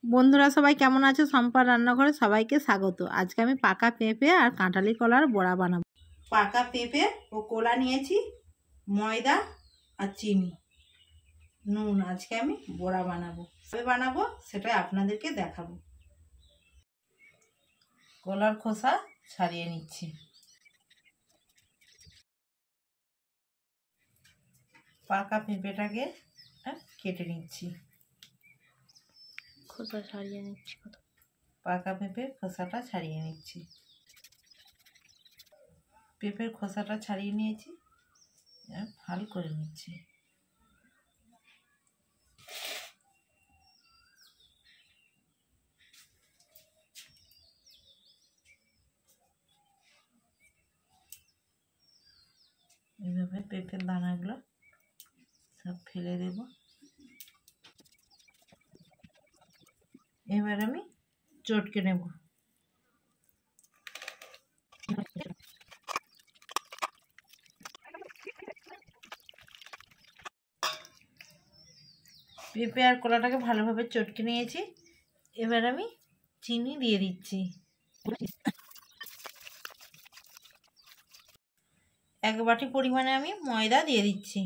বন্ধুরা সবাই কেমন আছো? সম্পার রান্নাঘরে সবাইকে স্বাগত। আজকে আমি পাকা পেঁপে আর কাঁঠালি কলার বড়া বানাবো। পাকা পেঁপে ও কলা নিয়েছি, ময়দা আর চিনি, নুন। আজকে আমি বড়া বানাবো। কিভাবে বানাবো সেটাই আপনাদেরকে দেখাবো। কলার খোসা ছাড়িয়ে নিচ্ছি। পাকা পেঁপেটাকে কেটে নিচ্ছি। খোসা ছাড়িয়ে নিচ্ছি। পাকা পেঁপের খোসাটা ছাড়িয়ে নিচ্ছি। পেঁপের খোসাটা ছাড়িয়ে নিয়েছি, ভালো করে নিচ্ছি। এইভাবে পেঁপের দানাগুলো সব ফেলে দেব। এবার আমি চটকে নেব। পেঁপে আর কলাটাকে ভালোভাবে চটকে নিয়েছি। এবার আমি চিনি দিয়ে দিচ্ছি। এক বাটি পরিমাণে আমি ময়দা দিয়ে দিচ্ছি।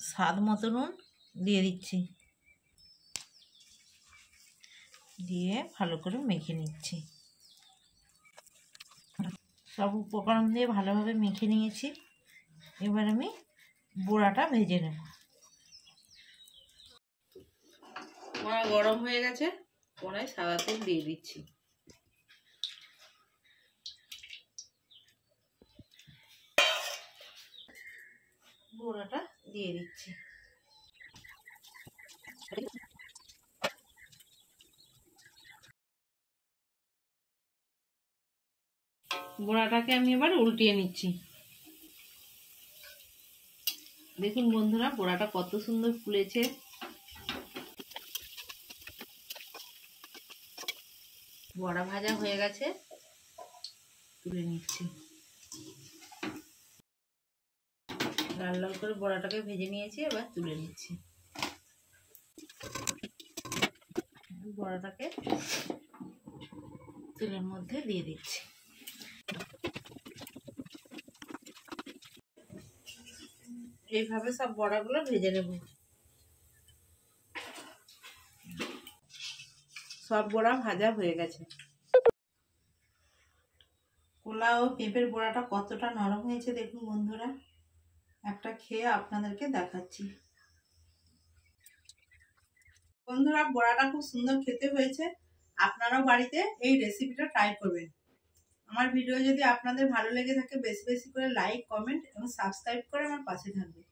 স্বাদ মতো নুন দিয়ে দিচ্ছি, দিয়ে ভালো করে মেখে নিচ্ছি। সব উপকরণ দিয়ে ভালোভাবে মেখে নিয়েছি। এবার আমি বড়াটা ভেজে নেব। কড়া গরম হয়ে গেছে, কড়ায় সাদা তেল দিয়ে দিচ্ছি। বড়াটা দিয়ে দিচ্ছি। বড়াটাকে আমি এবার উল্টিয়ে নিচ্ছি। দেখুন বন্ধুরা, বড়াটা কত সুন্দর ফুলেছে। বড়া ভাজা হয়ে গেছে, তুলে নিচ্ছি। লাল লাল করে বড়াটাকে ভেজে নিয়েছি, এবার তুলে নিচ্ছি। বড়াটাকে তেলের মধ্যে দিয়ে দিচ্ছি। এইভাবে সব বড়াগুলো ভেজে নেব। সব বড়া ভাজা হয়ে গেছে। কলা ও পেঁপের বড়াটা কতটা নরম হয়েছে দেখুন বন্ধুরা। একটা খেয়ে আপনাদেরকে দেখাচ্ছি। বন্ধুরা, বড়াটা খুব সুন্দর খেতে হয়েছে। আপনারাও বাড়িতে এই রেসিপিটা ট্রাই করবেন। আমার ভিডিও যদি আপনাদের ভালো লেগে থাকে বেশি বেশি করে লাইক, কমেন্ট এবং সাবস্ক্রাইব করে আমার পাশে থাকবে।